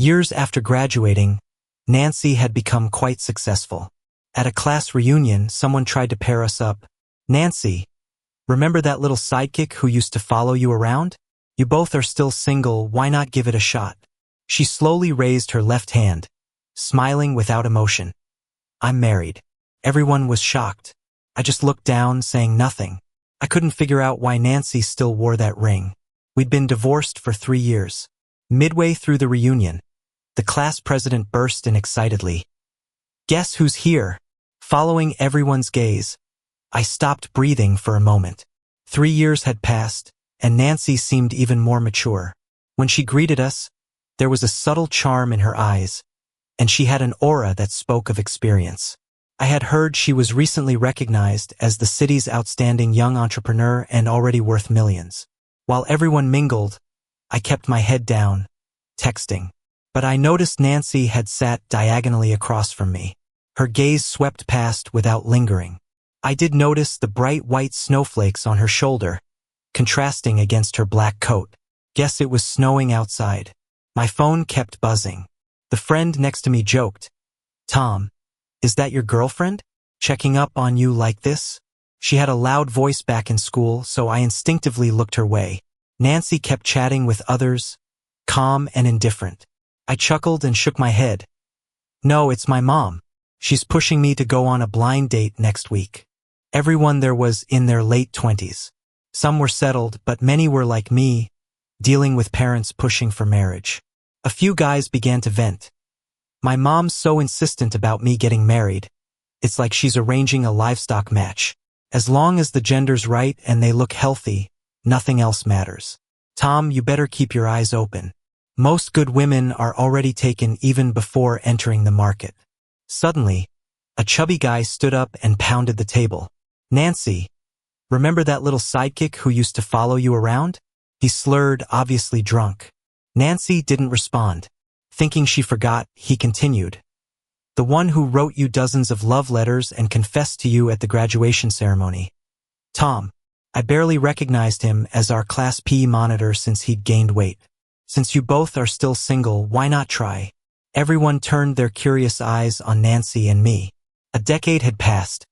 Years after graduating, Nancy had become quite successful. At a class reunion, someone tried to pair us up. "Nancy, remember that little sidekick who used to follow you around? You both are still single, why not give it a shot?" She slowly raised her left hand, smiling without emotion. "I'm married." Everyone was shocked. I just looked down, saying nothing. I couldn't figure out why Nancy still wore that ring. We'd been divorced for 3 years. Midway through the reunion, the class president burst in excitedly. "Guess who's here?" Following everyone's gaze, I stopped breathing for a moment. 3 years had passed, and Nancy seemed even more mature. When she greeted us, there was a subtle charm in her eyes, and she had an aura that spoke of experience. I had heard she was recently recognized as the city's outstanding young entrepreneur and already worth millions. While everyone mingled, I kept my head down, texting. But I noticed Nancy had sat diagonally across from me. Her gaze swept past without lingering. I did notice the bright white snowflakes on her shoulder, contrasting against her black coat. Guess it was snowing outside. My phone kept buzzing. The friend next to me joked, "Tom, is that your girlfriend? Checking up on you like this?" She had a loud voice back in school, so I instinctively looked her way. Nancy kept chatting with others, calm and indifferent. I chuckled and shook my head. "No, it's my mom. She's pushing me to go on a blind date next week." Everyone there was in their late 20s. Some were settled, but many were like me, dealing with parents pushing for marriage. A few guys began to vent. "My mom's so insistent about me getting married. It's like she's arranging a livestock match. As long as the gender's right and they look healthy, nothing else matters. Tom, you better keep your eyes open. Most good women are already taken even before entering the market." Suddenly, a chubby guy stood up and pounded the table. "Nancy, remember that little sidekick who used to follow you around?" He slurred, obviously drunk. Nancy didn't respond. Thinking she forgot, he continued. "The one who wrote you dozens of love letters and confessed to you at the graduation ceremony. Tom." I barely recognized him as our Class P monitor since he'd gained weight. "Since you both are still single, why not try?" Everyone turned their curious eyes on Nancy and me. A decade had passed,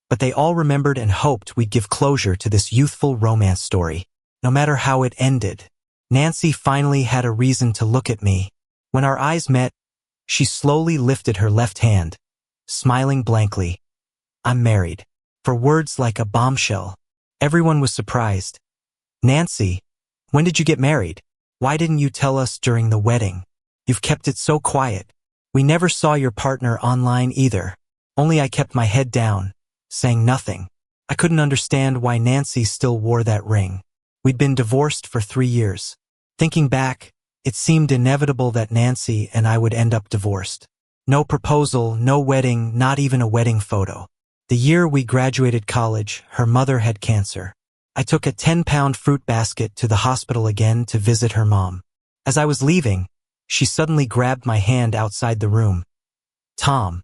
but they all remembered and hoped we'd give closure to this youthful romance story, no matter how it ended. Nancy finally had a reason to look at me. When our eyes met, she slowly lifted her left hand, smiling blankly. "I'm married." For words like a bombshell. Everyone was surprised. "Nancy, when did you get married? Why didn't you tell us during the wedding? You've kept it so quiet. We never saw your partner online either." Only I kept my head down, saying nothing. I couldn't understand why Nancy still wore that ring. We'd been divorced for 3 years. Thinking back, it seemed inevitable that Nancy and I would end up divorced. No proposal, no wedding, not even a wedding photo. The year we graduated college, her mother had cancer. I took a 10-pound fruit basket to the hospital again to visit her mom. As I was leaving, she suddenly grabbed my hand outside the room. "Tom,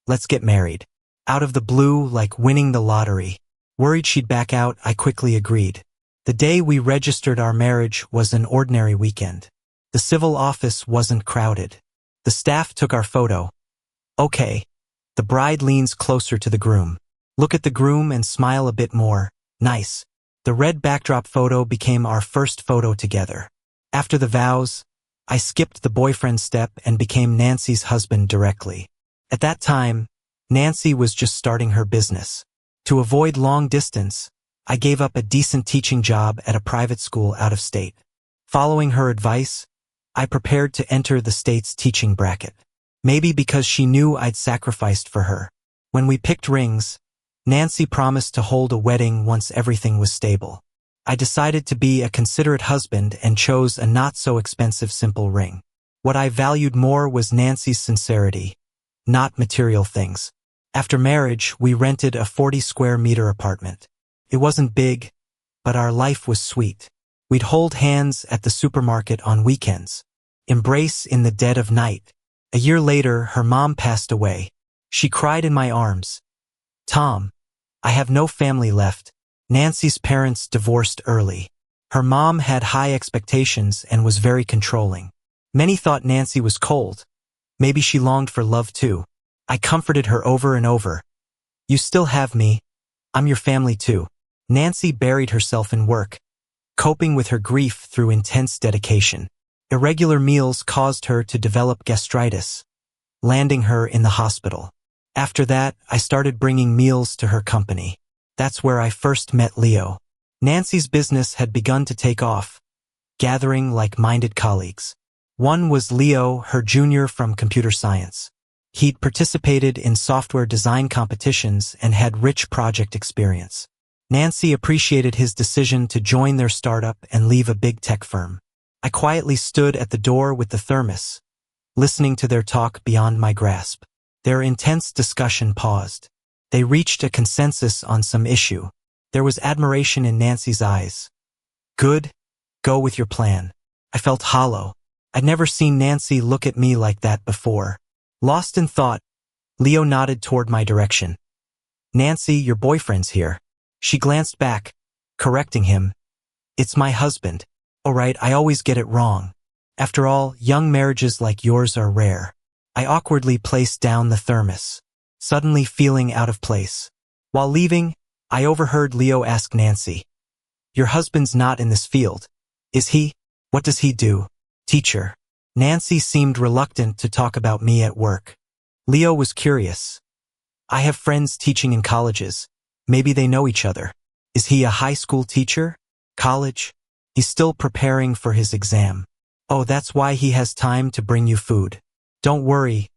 let's get married." Out of the blue, like winning the lottery. Worried she'd back out, I quickly agreed. The day we registered our marriage was an ordinary weekend. The civil office wasn't crowded. The staff took our photo. "Okay." The bride leans closer to the groom. "Look at the groom and smile a bit more. Nice." The red backdrop photo became our first photo together. After the vows, I skipped the boyfriend step and became Nancy's husband directly. At that time, Nancy was just starting her business. To avoid long distance, I gave up a decent teaching job at a private school out of state. Following her advice, I prepared to enter the state's teaching bracket. Maybe because she knew I'd sacrificed for her. When we picked rings, Nancy promised to hold a wedding once everything was stable. I decided to be a considerate husband and chose a not-so-expensive simple ring. What I valued more was Nancy's sincerity, not material things. After marriage, we rented a 40-square-meter apartment. It wasn't big, but our life was sweet. We'd hold hands at the supermarket on weekends, embrace in the dead of night. A year later, her mom passed away. She cried in my arms. "Tom, I have no family left." Nancy's parents divorced early. Her mom had high expectations and was very controlling. Many thought Nancy was cold. Maybe she longed for love too. I comforted her over and over. You still have me. I'm your family too. Nancy buried herself in work, coping with her grief through intense dedication. Irregular meals caused her to develop gastritis, landing her in the hospital. After that, I started bringing meals to her company. That's where I first met Leo. Nancy's business had begun to take off, gathering like-minded colleagues. One was Leo, her junior from computer science. He'd participated in software design competitions and had rich project experience. Nancy appreciated his decision to join their startup and leave a big tech firm. I quietly stood at the door with the thermos, listening to their talk beyond my grasp. Their intense discussion paused. They reached a consensus on some issue. There was admiration in Nancy's eyes. Good, go with your plan. I felt hollow. I'd never seen Nancy look at me like that before. Lost in thought, Leo nodded toward my direction. Nancy, your boyfriend's here. She glanced back, correcting him. It's my husband. Oh right, I always get it wrong. After all, young marriages like yours are rare. I awkwardly placed down the thermos, suddenly feeling out of place. While leaving, I overheard Leo ask Nancy, your husband's not in this field, is he? What does he do? Teacher. Nancy seemed reluctant to talk about me at work. Leo was curious. I have friends teaching in colleges. Maybe they know each other. Is he a high school teacher? College? He's still preparing for his exam. Oh, that's why he has time to bring you food. Don't worry.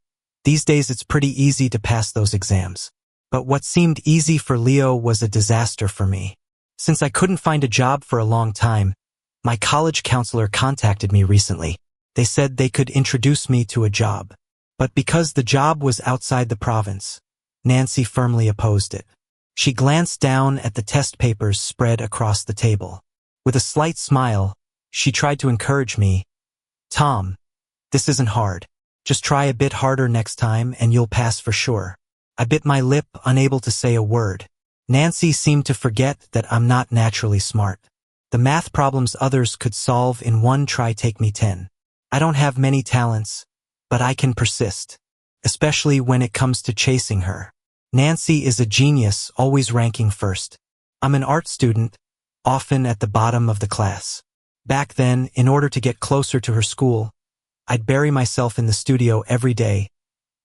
These days it's pretty easy to pass those exams. But what seemed easy for Leo was a disaster for me. Since I couldn't find a job for a long time, my college counselor contacted me recently. They said they could introduce me to a job. But because the job was outside the province, Nancy firmly opposed it. She glanced down at the test papers spread across the table. With a slight smile, she tried to encourage me. Tom, this isn't hard. Just try a bit harder next time and you'll pass for sure. I bit my lip, unable to say a word. Nancy seemed to forget that I'm not naturally smart. The math problems others could solve in one try take me 10. I don't have many talents, but I can persist, especially when it comes to chasing her. Nancy is a genius, always ranking first. I'm an art student, often at the bottom of the class. Back then, in order to get closer to her school, I'd bury myself in the studio every day,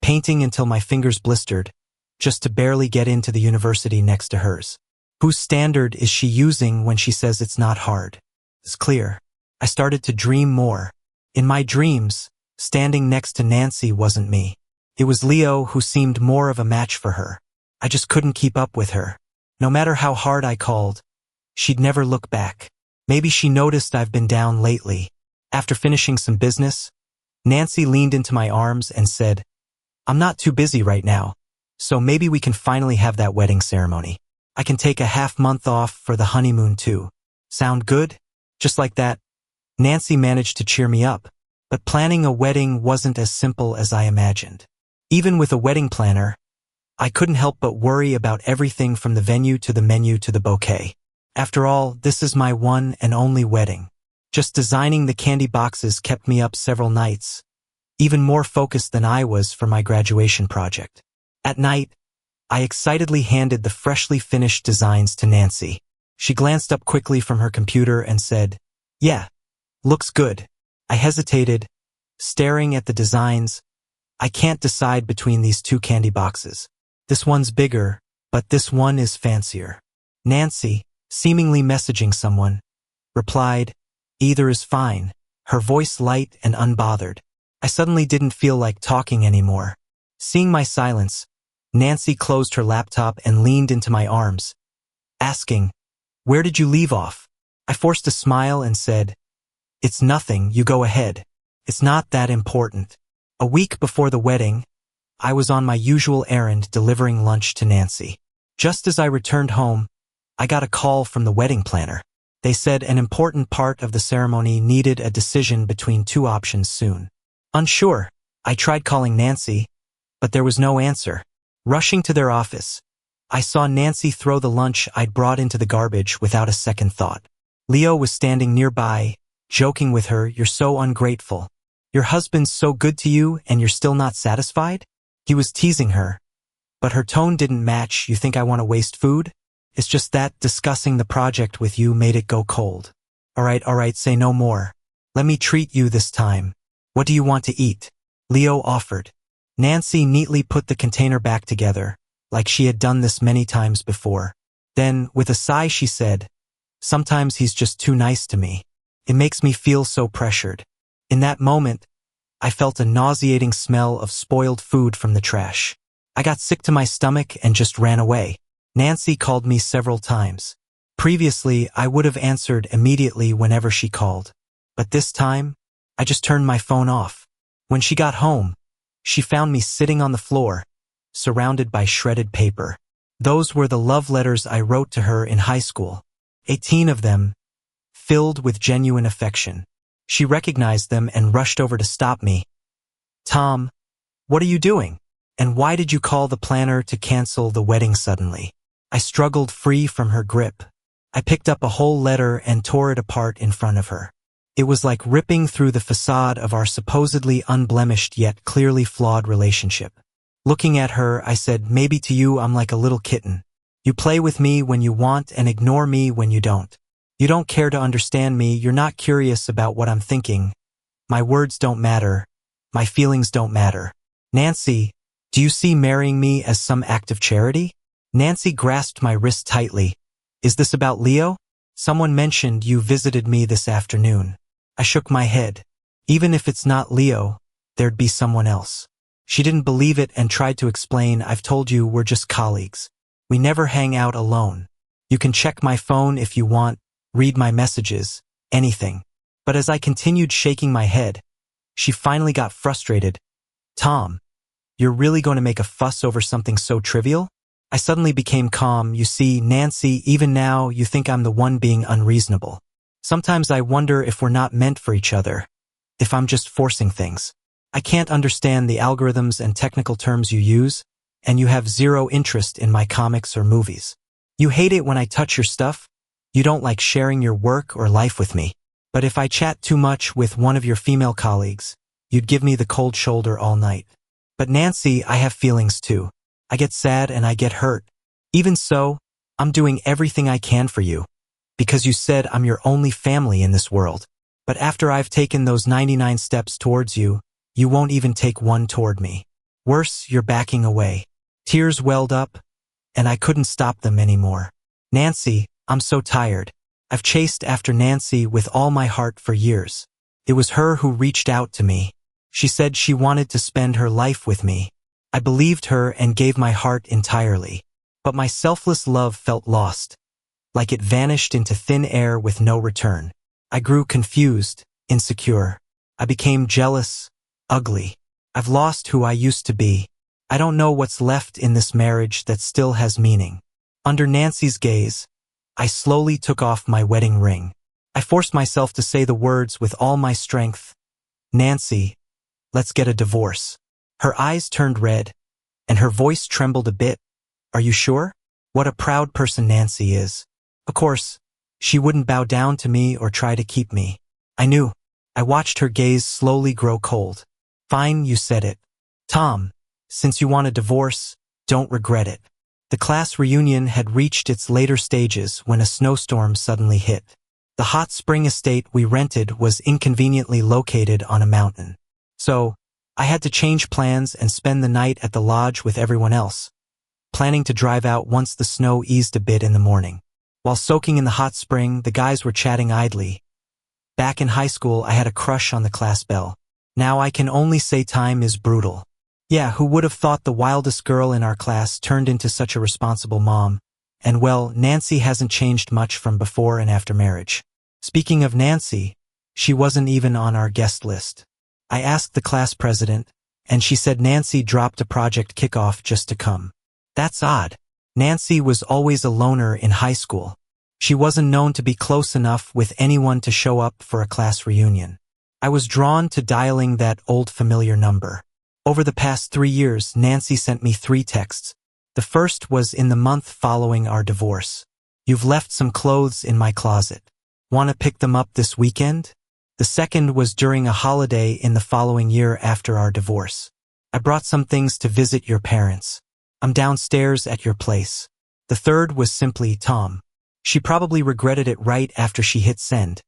painting until my fingers blistered, just to barely get into the university next to hers. Whose standard is she using when she says it's not hard? It's clear. I started to dream more. In my dreams, standing next to Nancy wasn't me. It was Leo who seemed more of a match for her. I just couldn't keep up with her. No matter how hard I called, she'd never look back. Maybe she noticed I've been down lately. After finishing some business, Nancy leaned into my arms and said, I'm not too busy right now, so maybe we can finally have that wedding ceremony. I can take a half-month off for the honeymoon too. Sound good? Just like that, Nancy managed to cheer me up. But planning a wedding wasn't as simple as I imagined. Even with a wedding planner, I couldn't help but worry about everything from the venue to the menu to the bouquet. After all, this is my one and only wedding. Just designing the candy boxes kept me up several nights, even more focused than I was for my graduation project. At night, I excitedly handed the freshly finished designs to Nancy. She glanced up quickly from her computer and said, Yeah, looks good. I hesitated, staring at the designs. I can't decide between these two candy boxes. This one's bigger, but this one is fancier. Nancy, seemingly messaging someone, replied, Either is fine, her voice light and unbothered. I suddenly didn't feel like talking anymore. Seeing my silence, Nancy closed her laptop and leaned into my arms, asking, Where did you leave off? I forced a smile and said, It's nothing, you go ahead. It's not that important. A week before the wedding, I was on my usual errand delivering lunch to Nancy. Just as I returned home, I got a call from the wedding planner. They said an important part of the ceremony needed a decision between two options soon. Unsure, I tried calling Nancy, but there was no answer. Rushing to their office, I saw Nancy throw the lunch I'd brought into the garbage without a second thought. Leo was standing nearby, joking with her, You're so ungrateful. Your husband's so good to you and you're still not satisfied? He was teasing her, but her tone didn't match. You think I want to waste food? It's just that discussing the project with you made it go cold. All right, say no more. Let me treat you this time. What do you want to eat? Leo offered. Nancy neatly put the container back together, like she had done this many times before. Then, with a sigh, she said, "Sometimes he's just too nice to me. It makes me feel so pressured." In that moment, I felt a nauseating smell of spoiled food from the trash. I got sick to my stomach and just ran away. Nancy called me several times. Previously, I would have answered immediately whenever she called. But this time, I just turned my phone off. When she got home, she found me sitting on the floor, surrounded by shredded paper. Those were the love letters I wrote to her in high school. 18 of them, filled with genuine affection. She recognized them and rushed over to stop me. "Tom, what are you doing? And why did you call the planner to cancel the wedding suddenly?" I struggled free from her grip. I picked up a whole letter and tore it apart in front of her. It was like ripping through the facade of our supposedly unblemished yet clearly flawed relationship. Looking at her, I said, "Maybe to you I'm like a little kitten. You play with me when you want and ignore me when you don't. You don't care to understand me, you're not curious about what I'm thinking. My words don't matter. My feelings don't matter. Nancy, do you see marrying me as some act of charity?" Nancy grasped my wrist tightly. "Is this about Leo? Someone mentioned you visited me this afternoon." I shook my head. Even if it's not Leo, there'd be someone else. She didn't believe it and tried to explain, "I've told you we're just colleagues. We never hang out alone. You can check my phone if you want, read my messages, anything." But as I continued shaking my head, she finally got frustrated. "Tom, you're really going to make a fuss over something so trivial?" I suddenly became calm. "You see, Nancy, even now you think I'm the one being unreasonable. Sometimes I wonder if we're not meant for each other, if I'm just forcing things. I can't understand the algorithms and technical terms you use, and you have zero interest in my comics or movies. You hate it when I touch your stuff. You don't like sharing your work or life with me. But if I chat too much with one of your female colleagues, you'd give me the cold shoulder all night. But Nancy, I have feelings too. I get sad and I get hurt. Even so, I'm doing everything I can for you, because you said I'm your only family in this world. But after I've taken those 99 steps towards you, you won't even take one toward me. Worse, you're backing away." Tears welled up, and I couldn't stop them anymore. "Nancy, I'm so tired. I've chased after Nancy with all my heart for years. It was her who reached out to me. She said she wanted to spend her life with me. I believed her and gave my heart entirely. But my selfless love felt lost, like it vanished into thin air with no return. I grew confused, insecure. I became jealous, ugly. I've lost who I used to be. I don't know what's left in this marriage that still has meaning." Under Nancy's gaze, I slowly took off my wedding ring. I forced myself to say the words with all my strength. "Nancy, let's get a divorce." Her eyes turned red, and her voice trembled a bit. "Are you sure?" What a proud person Nancy is. Of course, she wouldn't bow down to me or try to keep me. I knew. I watched her gaze slowly grow cold. "Fine, you said it. Tom, since you want a divorce, don't regret it." The class reunion had reached its later stages when a snowstorm suddenly hit. The hot spring estate we rented was inconveniently located on a mountain. So, I had to change plans and spend the night at the lodge with everyone else, planning to drive out once the snow eased a bit in the morning. While soaking in the hot spring, the guys were chatting idly. Back in high school, I had a crush on the class belle. Now I can only say time is brutal. Yeah, who would have thought the wildest girl in our class turned into such a responsible mom? And well, Nancy hasn't changed much from before and after marriage. Speaking of Nancy, she wasn't even on our guest list. I asked the class president, and she said Nancy dropped a project kickoff just to come. That's odd. Nancy was always a loner in high school. She wasn't known to be close enough with anyone to show up for a class reunion. I was drawn to dialing that old familiar number. Over the past 3 years, Nancy sent me 3 texts. The first was in the month following our divorce. "You've left some clothes in my closet. Want to pick them up this weekend?" The second was during a holiday in the following year after our divorce. I brought some things to visit your parents. I'm downstairs at your place. The third was simply Tom. She probably regretted it right after she hit send.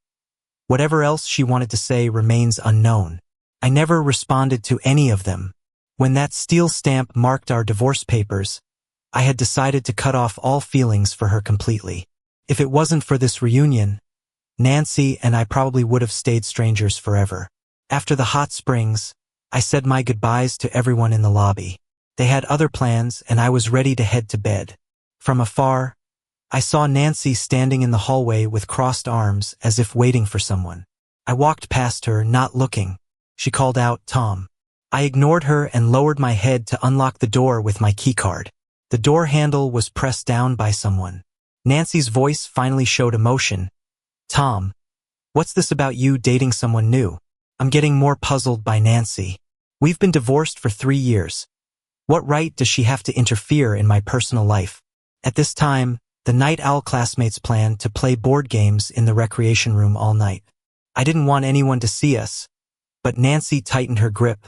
Whatever else she wanted to say remains unknown. I never responded to any of them. When that steel stamp marked our divorce papers, I had decided to cut off all feelings for her completely. If it wasn't for this reunion, Nancy and I probably would have stayed strangers forever. After the hot springs, I said my goodbyes to everyone in the lobby. They had other plans and I was ready to head to bed. From afar, I saw Nancy standing in the hallway with crossed arms as if waiting for someone. I walked past her, not looking. She called out, "Tom." I ignored her and lowered my head to unlock the door with my keycard. The door handle was pressed down by someone. Nancy's voice finally showed emotion. "Tom, what's this about you dating someone new?" I'm getting more puzzled by Nancy. We've been divorced for 3 years. What right does she have to interfere in my personal life? At this time, the Night Owl classmates planned to play board games in the recreation room all night. I didn't want anyone to see us, but Nancy tightened her grip,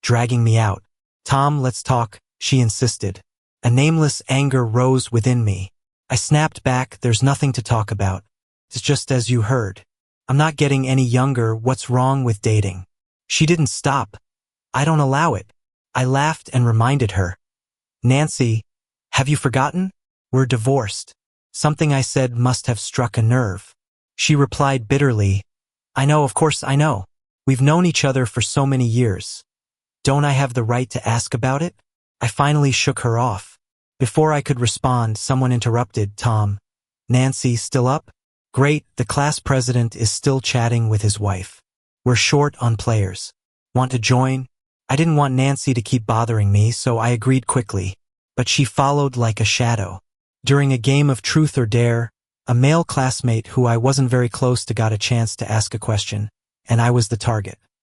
dragging me out. "Tom, let's talk," she insisted. A nameless anger rose within me. I snapped back, "There's nothing to talk about. It's just as you heard. I'm not getting any younger, what's wrong with dating?" She didn't stop. "I don't allow it." I laughed and reminded her. "Nancy, have you forgotten? We're divorced." Something I said must have struck a nerve. She replied bitterly, "I know, of course I know. We've known each other for so many years. Don't I have the right to ask about it?" I finally shook her off. Before I could respond, someone interrupted. "Tom, Nancy still up?" "Great, the class president is still chatting with his wife. We're short on players. Want to join?" I didn't want Nancy to keep bothering me, so I agreed quickly. But she followed like a shadow. During a game of truth or dare, a male classmate who I wasn't very close to got a chance to ask a question, and I was the target.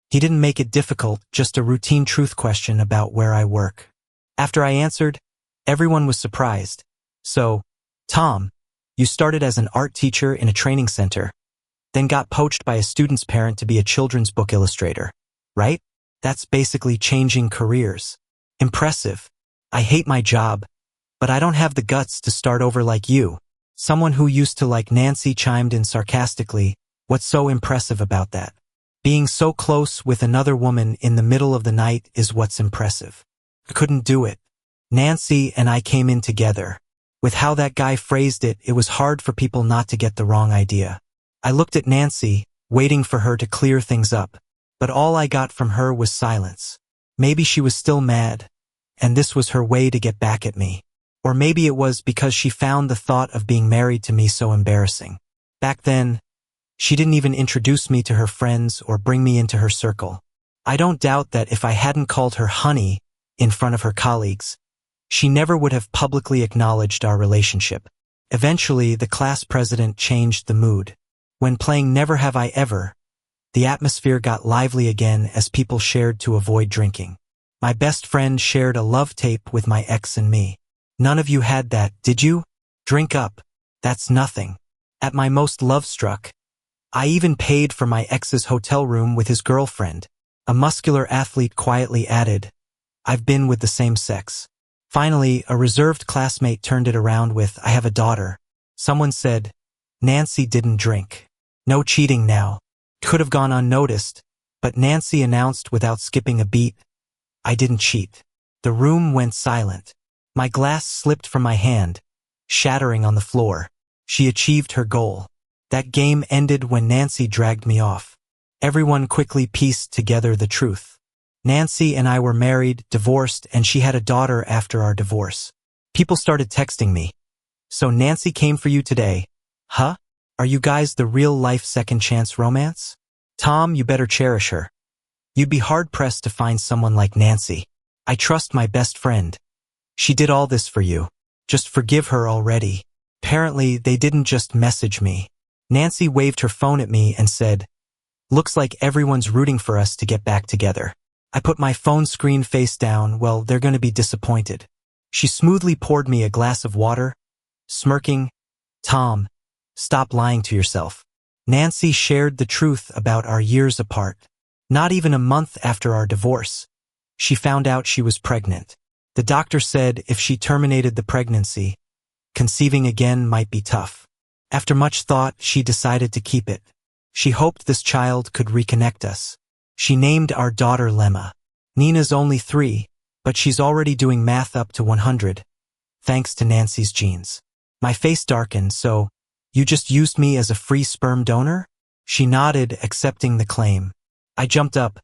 He didn't make it difficult, just a routine truth question about where I work. After I answered, everyone was surprised. "So, Tom, you started as an art teacher in a training center, then got poached by a student's parent to be a children's book illustrator, right? That's basically changing careers. Impressive. I hate my job, but I don't have the guts to start over like you." Someone who used to like Nancy chimed in sarcastically, "What's so impressive about that? Being so close with another woman in the middle of the night is what's impressive." I couldn't do it. Nancy and I came in together. With how that guy phrased it, it was hard for people not to get the wrong idea. I looked at Nancy, waiting for her to clear things up, but all I got from her was silence. Maybe she was still mad, and this was her way to get back at me. Or maybe it was because she found the thought of being married to me so embarrassing. Back then, she didn't even introduce me to her friends or bring me into her circle. I don't doubt that if I hadn't called her honey in front of her colleagues, she never would have publicly acknowledged our relationship. Eventually, the class president changed the mood. When playing Never Have I Ever, the atmosphere got lively again as people shared to avoid drinking. My best friend shared a love tape with my ex and me. "None of you had that, did you? Drink up. That's nothing." At my most love-struck, I even paid for my ex's hotel room with his girlfriend. A muscular athlete quietly added, "I've been with the same sex." Finally, a reserved classmate turned it around with, "I have a daughter." Someone said, "Nancy didn't drink. No cheating now." Could have gone unnoticed, but Nancy announced without skipping a beat, "I didn't cheat." The room went silent. My glass slipped from my hand, shattering on the floor. She achieved her goal. That game ended when Nancy dragged me off. Everyone quickly pieced together the truth. Nancy and I were married, divorced, and she had a daughter after our divorce. People started texting me. "So Nancy came for you today, huh? Are you guys the real-life second-chance romance? Tom, you better cherish her. You'd be hard-pressed to find someone like Nancy. I trust my best friend. She did all this for you. Just forgive her already." Apparently, they didn't just message me. Nancy waved her phone at me and said, "Looks like everyone's rooting for us to get back together." I put my phone screen face down. "Well, they're going to be disappointed." She smoothly poured me a glass of water, smirking, "Tom, stop lying to yourself. Nancy shared the truth about our years apart. Not even a month after our divorce, she found out she was pregnant. The doctor said if she terminated the pregnancy, conceiving again might be tough. After much thought, she decided to keep it. She hoped this child could reconnect us. She named our daughter Lemma. Nina's only 3, but she's already doing math up to 100, thanks to Nancy's genes. My face darkened. So, you just used me as a free sperm donor? She nodded, accepting the claim. I jumped up.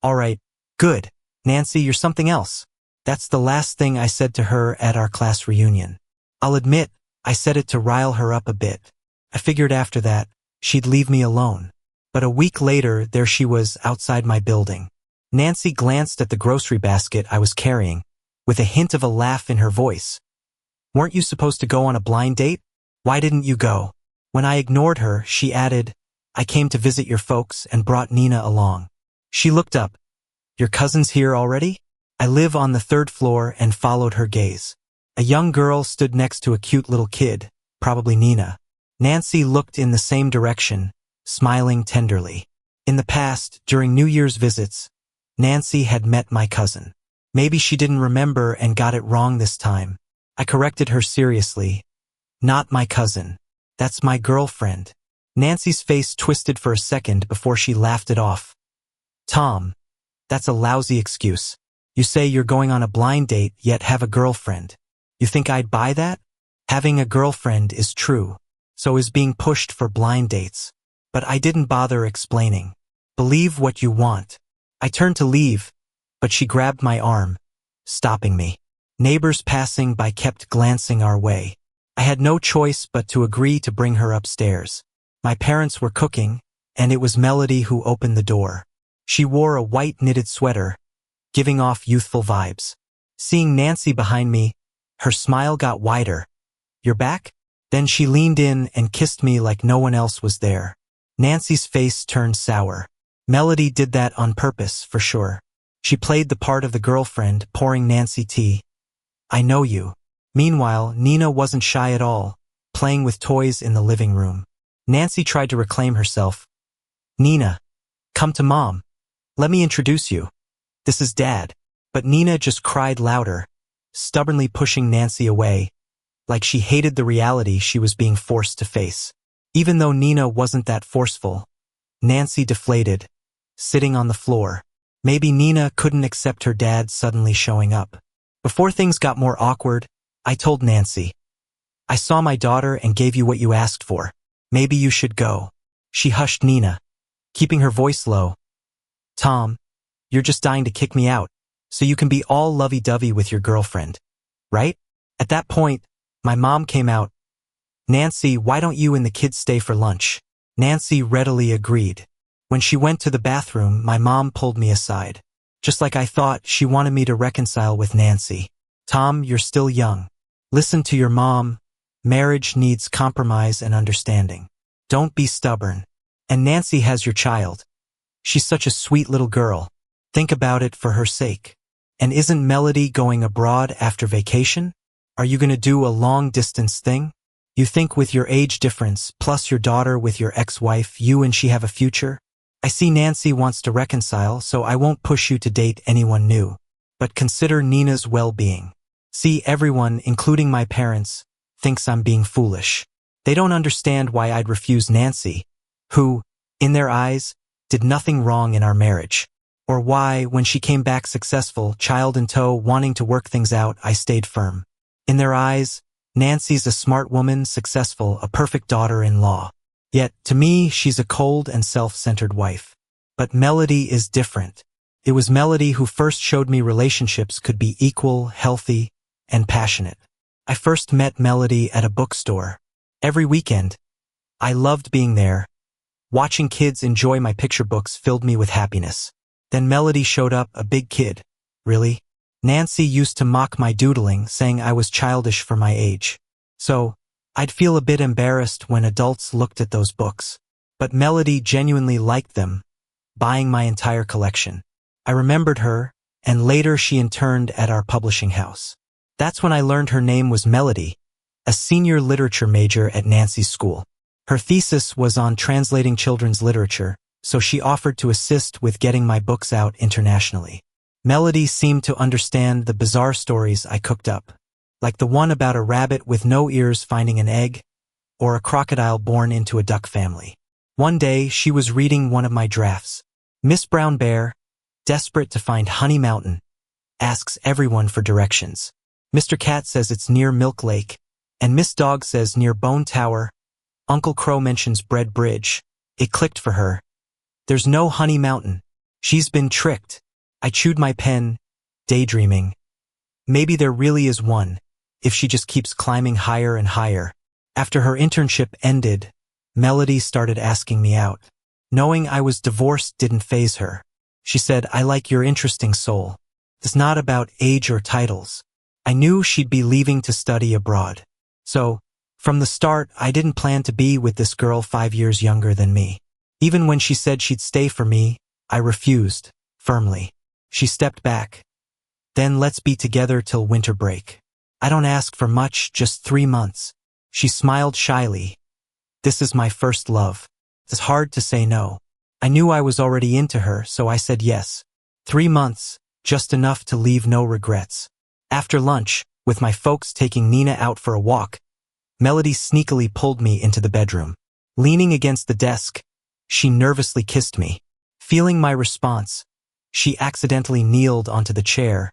All right, good. Nancy, you're something else. That's the last thing I said to her at our class reunion. I'll admit, I said it to rile her up a bit. I figured after that, she'd leave me alone. But a week later, there she was outside my building. Nancy glanced at the grocery basket I was carrying, with a hint of a laugh in her voice. Weren't you supposed to go on a blind date? Why didn't you go? When I ignored her, she added, I came to visit your folks and brought Nina along. She looked up. Your cousin's here already? I live on the 3rd floor and followed her gaze. A young girl stood next to a cute little kid, probably Nina. Nancy looked in the same direction, smiling tenderly. In the past, during New Year's visits, Nancy had met my cousin. Maybe she didn't remember and got it wrong this time. I corrected her seriously. Not my cousin. That's my girlfriend. Nancy's face twisted for a second before she laughed it off. Tom, that's a lousy excuse. You say you're going on a blind date, yet have a girlfriend. You think I'd buy that? Having a girlfriend is true. So is being pushed for blind dates. But I didn't bother explaining. Believe what you want. I turned to leave, but she grabbed my arm, stopping me. Neighbors passing by kept glancing our way. I had no choice but to agree to bring her upstairs. My parents were cooking, and it was Melody who opened the door. She wore a white knitted sweater, giving off youthful vibes. Seeing Nancy behind me, her smile got wider. You're back? Then she leaned in and kissed me like no one else was there. Nancy's face turned sour. Melody did that on purpose, for sure. She played the part of the girlfriend, pouring Nancy tea. I know you. Meanwhile, Nina wasn't shy at all, playing with toys in the living room. Nancy tried to reclaim herself. Nina, come to Mom. Let me introduce you. This is Dad. But Nina just cried louder, stubbornly pushing Nancy away, like she hated the reality she was being forced to face. Even though Nina wasn't that forceful, Nancy deflated, sitting on the floor. Maybe Nina couldn't accept her dad suddenly showing up. Before things got more awkward, I told Nancy, I saw my daughter and gave you what you asked for. Maybe you should go. She hushed Nina, keeping her voice low. Tom, you're just dying to kick me out, so you can be all lovey-dovey with your girlfriend, right? At that point, my mom came out. Nancy, why don't you and the kids stay for lunch? Nancy readily agreed. When she went to the bathroom, my mom pulled me aside. Just like I thought, she wanted me to reconcile with Nancy. Tom, you're still young. Listen to your mom. Marriage needs compromise and understanding. Don't be stubborn. And Nancy has your child. She's such a sweet little girl. Think about it for her sake. And isn't Melody going abroad after vacation? Are you going to do a long-distance thing? You think with your age difference, plus your daughter with your ex-wife, you and she have a future? I see Nancy wants to reconcile, so I won't push you to date anyone new. But consider Nina's well-being. See, everyone, including my parents, thinks I'm being foolish. They don't understand why I'd refuse Nancy, who, in their eyes, did nothing wrong in our marriage. Or why, when she came back successful, child in tow, wanting to work things out, I stayed firm. In their eyes, Nancy's a smart woman, successful, a perfect daughter-in-law. Yet, to me, she's a cold and self-centered wife. But Melody is different. It was Melody who first showed me relationships could be equal, healthy, and passionate. I first met Melody at a bookstore. Every weekend, I loved being there. Watching kids enjoy my picture books filled me with happiness. Then Melody showed up, a big kid. Really? Nancy used to mock my doodling, saying I was childish for my age. So, I'd feel a bit embarrassed when adults looked at those books. But Melody genuinely liked them, buying my entire collection. I remembered her, and later she interned at our publishing house. That's when I learned her name was Melody, a senior literature major at Nancy's school. Her thesis was on translating children's literature, so she offered to assist with getting my books out internationally. Melody seemed to understand the bizarre stories I cooked up, like the one about a rabbit with no ears finding an egg, or a crocodile born into a duck family. One day, she was reading one of my drafts. Miss Brown Bear, desperate to find Honey Mountain, asks everyone for directions. Mr. Cat says it's near Milk Lake, and Miss Dog says near Bone Tower. Uncle Crow mentions Bread Bridge. It clicked for her. There's no Honey Mountain. She's been tricked. I chewed my pen, daydreaming. Maybe there really is one, if she just keeps climbing higher and higher. After her internship ended, Melody started asking me out. Knowing I was divorced didn't faze her. She said, I like your interesting soul. It's not about age or titles. I knew she'd be leaving to study abroad. So, from the start, I didn't plan to be with this girl 5 years younger than me. Even when she said she'd stay for me, I refused, firmly. She stepped back. Then let's be together till winter break. I don't ask for much, just 3 months. She smiled shyly. This is my first love. It's hard to say no. I knew I was already into her, so I said yes. 3 months, just enough to leave no regrets. After lunch, with my folks taking Nina out for a walk, Melody sneakily pulled me into the bedroom. Leaning against the desk, she nervously kissed me. Feeling my response, she accidentally kneeled onto the chair,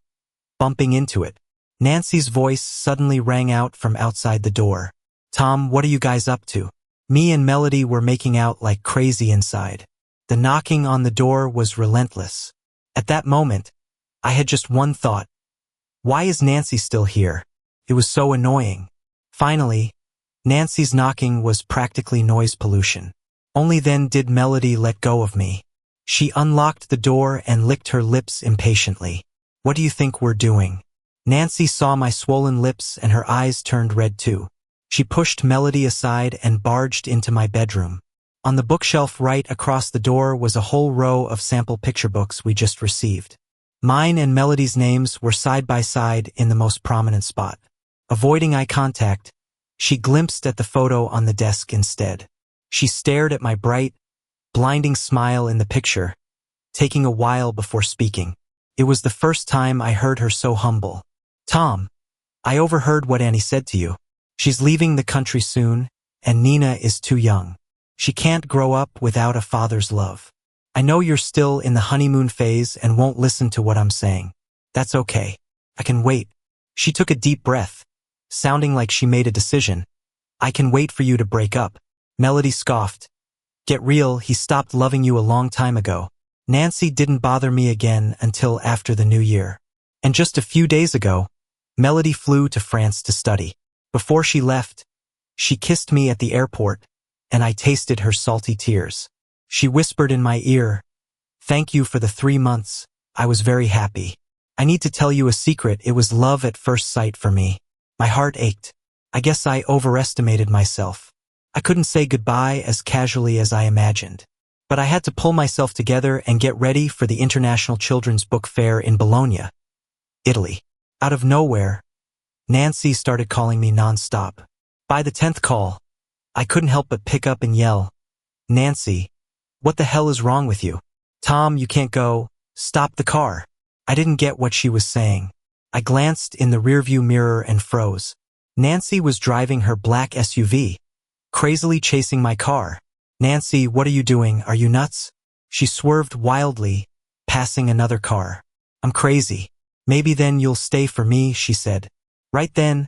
bumping into it. Nancy's voice suddenly rang out from outside the door. Tom, what are you guys up to? Me and Melody were making out like crazy inside. The knocking on the door was relentless. At that moment, I had just one thought. Why is Nancy still here? It was so annoying. Finally, Nancy's knocking was practically noise pollution. Only then did Melody let go of me. She unlocked the door and licked her lips impatiently. What do you think we're doing? Nancy saw my swollen lips and her eyes turned red too. She pushed Melody aside and barged into my bedroom. On the bookshelf right across the door was a whole row of sample picture books we just received. Mine and Melody's names were side by side in the most prominent spot. Avoiding eye contact, she glimpsed at the photo on the desk instead. She stared at my bright, blinding smile in the picture, taking a while before speaking. It was the first time I heard her so humble. Tom, I overheard what Annie said to you. She's leaving the country soon, and Nina is too young. She can't grow up without a father's love. I know you're still in the honeymoon phase and won't listen to what I'm saying. That's okay. I can wait. She took a deep breath, sounding like she made a decision. I can wait for you to break up. Melody scoffed. Get real, he stopped loving you a long time ago. Nancy didn't bother me again until after the new year. And just a few days ago, Melody flew to France to study. Before she left, she kissed me at the airport, and I tasted her salty tears. She whispered in my ear, "Thank you for the 3 months. I was very happy. I need to tell you a secret. It was love at first sight for me." My heart ached. I guess I overestimated myself. I couldn't say goodbye as casually as I imagined. But I had to pull myself together and get ready for the International Children's Book Fair in Bologna, Italy. Out of nowhere, Nancy started calling me nonstop. By the 10th call, I couldn't help but pick up and yell, "Nancy, what the hell is wrong with you? Tom, you can't go. Stop the car." I didn't get what she was saying. I glanced in the rearview mirror and froze. Nancy was driving her black SUV, crazily chasing my car. "Nancy, what are you doing? Are you nuts?" She swerved wildly, passing another car. "I'm crazy. Maybe then you'll stay for me," she said. Right then,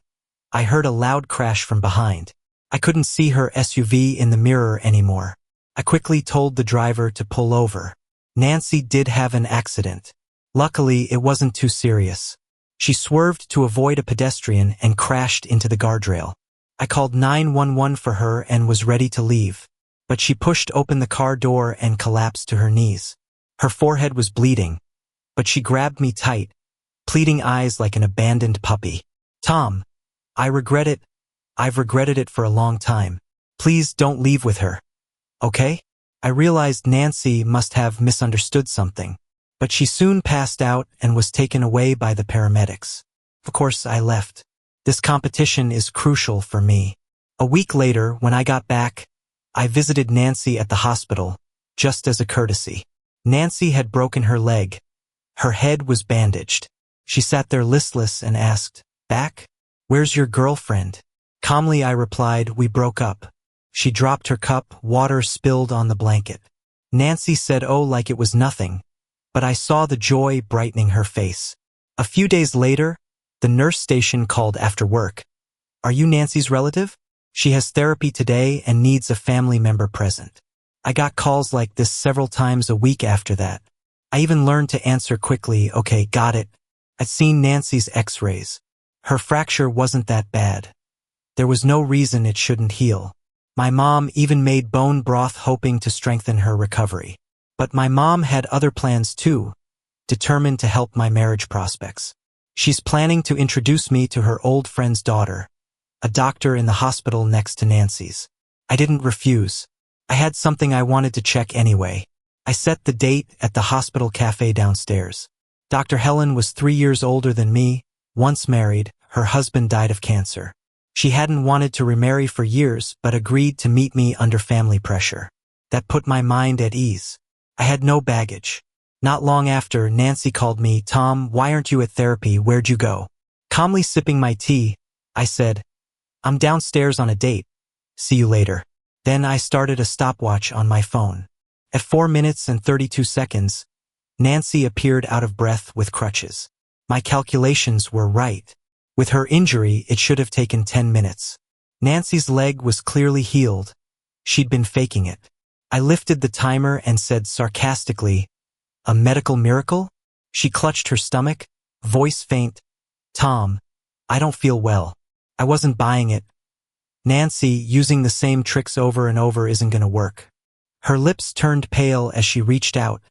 I heard a loud crash from behind. I couldn't see her SUV in the mirror anymore. I quickly told the driver to pull over. Nancy did have an accident. Luckily, it wasn't too serious. She swerved to avoid a pedestrian and crashed into the guardrail. I called 911 for her and was ready to leave, but she pushed open the car door and collapsed to her knees. Her forehead was bleeding, but she grabbed me tight, pleading eyes like an abandoned puppy. "Tom, I've regretted it for a long time. Please don't leave with her. Okay?" I realized Nancy must have misunderstood something, but she soon passed out and was taken away by the paramedics. Of course, I left. This competition is crucial for me. A week later, when I got back, I visited Nancy at the hospital, just as a courtesy. Nancy had broken her leg. Her head was bandaged. She sat there listless and asked, "Back? Where's your girlfriend?" Calmly I replied, "We broke up." She dropped her cup, water spilled on the blanket. Nancy said, "Oh," like it was nothing, but I saw the joy brightening her face. A few days later, the nurse station called after work. "Are you Nancy's relative? She has therapy today and needs a family member present." I got calls like this several times a week after that. I even learned to answer quickly, "Okay, got it." I'd seen Nancy's x-rays. Her fracture wasn't that bad. There was no reason it shouldn't heal. My mom even made bone broth hoping to strengthen her recovery. But my mom had other plans too, determined to help my marriage prospects. She's planning to introduce me to her old friend's daughter, a doctor in the hospital next to Nancy's. I didn't refuse. I had something I wanted to check anyway. I set the date at the hospital cafe downstairs. Dr. Helen was 3 years older than me, once married. Her husband died of cancer. She hadn't wanted to remarry for years but agreed to meet me under family pressure. That put my mind at ease. I had no baggage. Not long after, Nancy called me, "Tom, why aren't you at therapy? Where'd you go?" Calmly sipping my tea, I said, "I'm downstairs on a date. See you later." Then I started a stopwatch on my phone. At 4 minutes and 32 seconds, Nancy appeared out of breath with crutches. My calculations were right. With her injury, it should have taken 10 minutes. Nancy's leg was clearly healed. She'd been faking it. I lifted the timer and said sarcastically, "A medical miracle?" She clutched her stomach, voice faint. "Tom, I don't feel well." I wasn't buying it. Nancy, using the same tricks over and over isn't gonna work. Her lips turned pale as she reached out,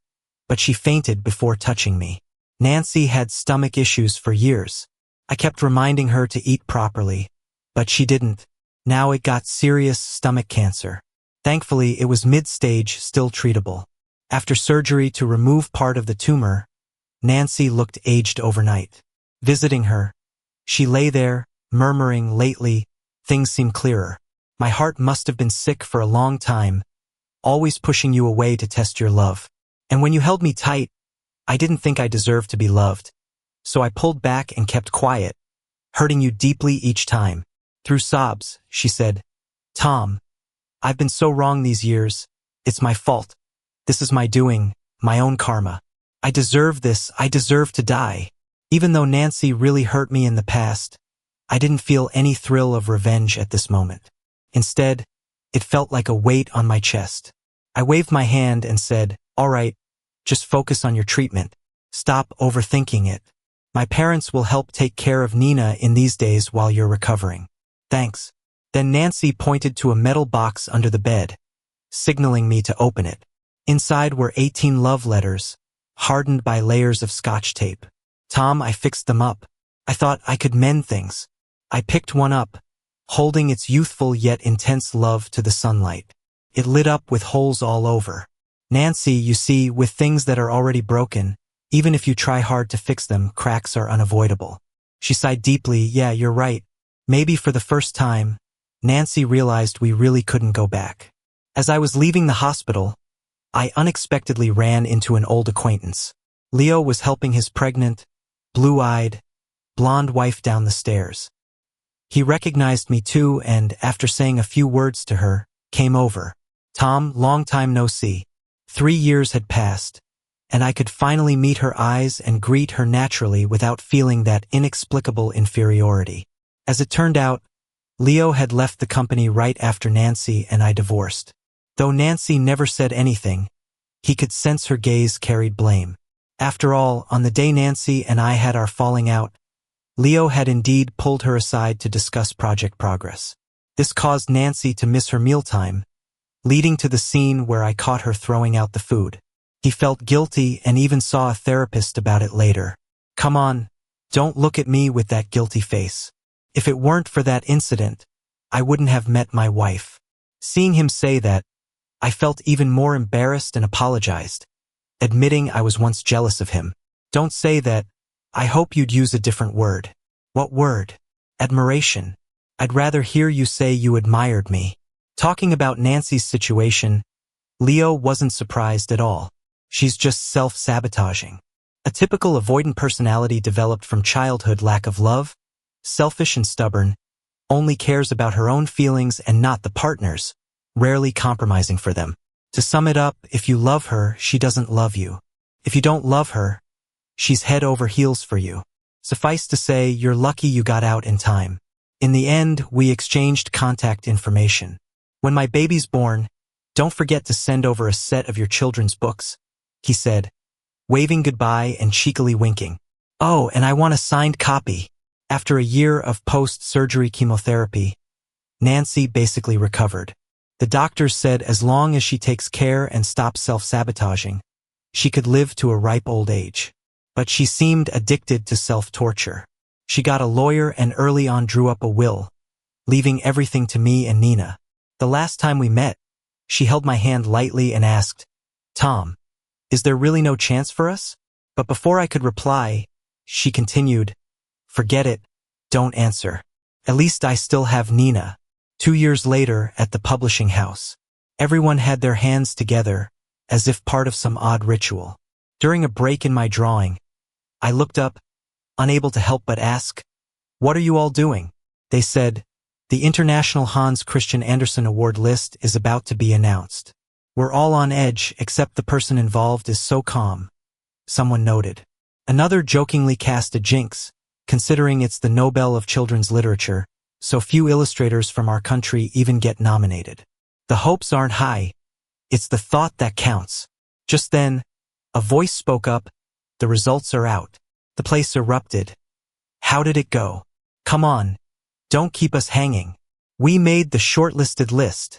but she fainted before touching me. Nancy had stomach issues for years. I kept reminding her to eat properly, but she didn't. Now it got serious stomach cancer. Thankfully, it was mid-stage, still treatable. After surgery to remove part of the tumor, Nancy looked aged overnight. Visiting her, she lay there, murmuring, "Lately, things seem clearer. My heart must have been sick for a long time, always pushing you away to test your love. And when you held me tight, I didn't think I deserved to be loved. So I pulled back and kept quiet, hurting you deeply each time." Through sobs, she said, "Tom, I've been so wrong these years. It's my fault. This is my doing, my own karma. I deserve this. I deserve to die." Even though Nancy really hurt me in the past, I didn't feel any thrill of revenge at this moment. Instead, it felt like a weight on my chest. I waved my hand and said, "All right, just focus on your treatment. Stop overthinking it. My parents will help take care of Nina in these days while you're recovering. Thanks." Then Nancy pointed to a metal box under the bed, signaling me to open it. Inside were 18 love letters, hardened by layers of Scotch tape. "Tom, I fixed them up. I thought I could mend things." I picked one up, holding its youthful yet intense love to the sunlight. It lit up with holes all over. "Nancy, you see, with things that are already broken, even if you try hard to fix them, cracks are unavoidable." She sighed deeply. "Yeah, you're right." Maybe for the first time, Nancy realized we really couldn't go back. As I was leaving the hospital, I unexpectedly ran into an old acquaintance. Leo was helping his pregnant, blue-eyed, blonde wife down the stairs. He recognized me too and, after saying a few words to her, came over. "Tom, long time no see." 3 years had passed, and I could finally meet her eyes and greet her naturally without feeling that inexplicable inferiority. As it turned out, Leo had left the company right after Nancy and I divorced. Though Nancy never said anything, he could sense her gaze carried blame. After all, on the day Nancy and I had our falling out, Leo had indeed pulled her aside to discuss project progress. This caused Nancy to miss her mealtime, leading to the scene where I caught her throwing out the food. He felt guilty and even saw a therapist about it later. "Come on, don't look at me with that guilty face. If it weren't for that incident, I wouldn't have met my wife." Seeing him say that, I felt even more embarrassed and apologized, admitting I was once jealous of him. "Don't say that. I hope you'd use a different word." "What word?" "Admiration. I'd rather hear you say you admired me." Talking about Nancy's situation, Leo wasn't surprised at all. She's just self-sabotaging. A typical avoidant personality developed from childhood lack of love, selfish and stubborn, only cares about her own feelings and not the partner's, rarely compromising for them. To sum it up, if you love her, she doesn't love you. If you don't love her, she's head over heels for you. Suffice to say, you're lucky you got out in time. In the end, we exchanged contact information. When my baby's born, don't forget to send over a set of your children's books, he said, waving goodbye and cheekily winking. Oh, and I want a signed copy. After a year of post-surgery chemotherapy, Nancy basically recovered. The doctors said as long as she takes care and stops self-sabotaging, she could live to a ripe old age. But she seemed addicted to self-torture. She got a lawyer and early on drew up a will, leaving everything to me and Nina. The last time we met, she held my hand lightly and asked, "Tom, is there really no chance for us?" But before I could reply, she continued, "Forget it, don't answer. At least I still have Nina." 2 years later, at the publishing house, everyone had their hands together, as if part of some odd ritual. During a break in my drawing, I looked up, unable to help but ask, "What are you all doing?" They said, "The International Hans Christian Andersen Award list is about to be announced. We're all on edge except the person involved is so calm," someone noted. Another jokingly cast a jinx, considering it's the Nobel of Children's Literature, so few illustrators from our country even get nominated. The hopes aren't high, it's the thought that counts. Just then, a voice spoke up, "The results are out." The place erupted. "How did it go? Come on, don't keep us hanging." We made the shortlisted list.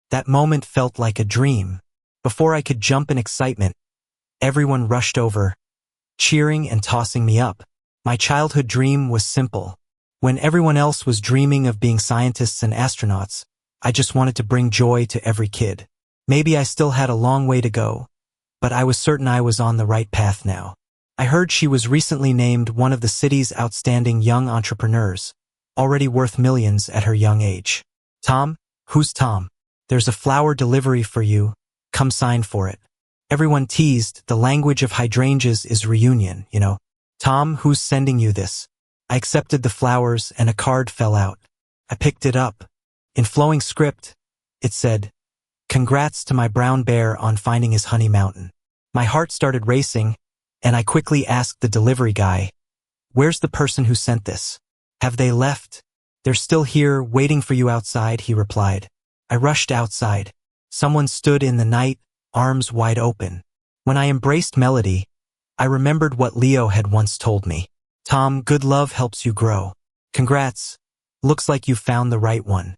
That moment felt like a dream. Before I could jump in excitement, everyone rushed over, cheering and tossing me up. My childhood dream was simple. When everyone else was dreaming of being scientists and astronauts, I just wanted to bring joy to every kid. Maybe I still had a long way to go, but I was certain I was on the right path now. I heard she was recently named one of the city's outstanding young entrepreneurs, already worth millions at her young age. "Tom? Who's Tom? There's a flower delivery for you, come sign for it." Everyone teased, the language of hydrangeas is reunion, you know. "Tom, who's sending you this?" I accepted the flowers and a card fell out. I picked it up. In flowing script, it said, "Congrats to my brown bear on finding his honey mountain." My heart started racing, and I quickly asked the delivery guy, "Where's the person who sent this? Have they left?" "They're still here, waiting for you outside," he replied. I rushed outside. Someone stood in the night, arms wide open. When I embraced Melody, I remembered what Leo had once told me. "Tom, good love helps you grow. Congrats. Looks like you found the right one."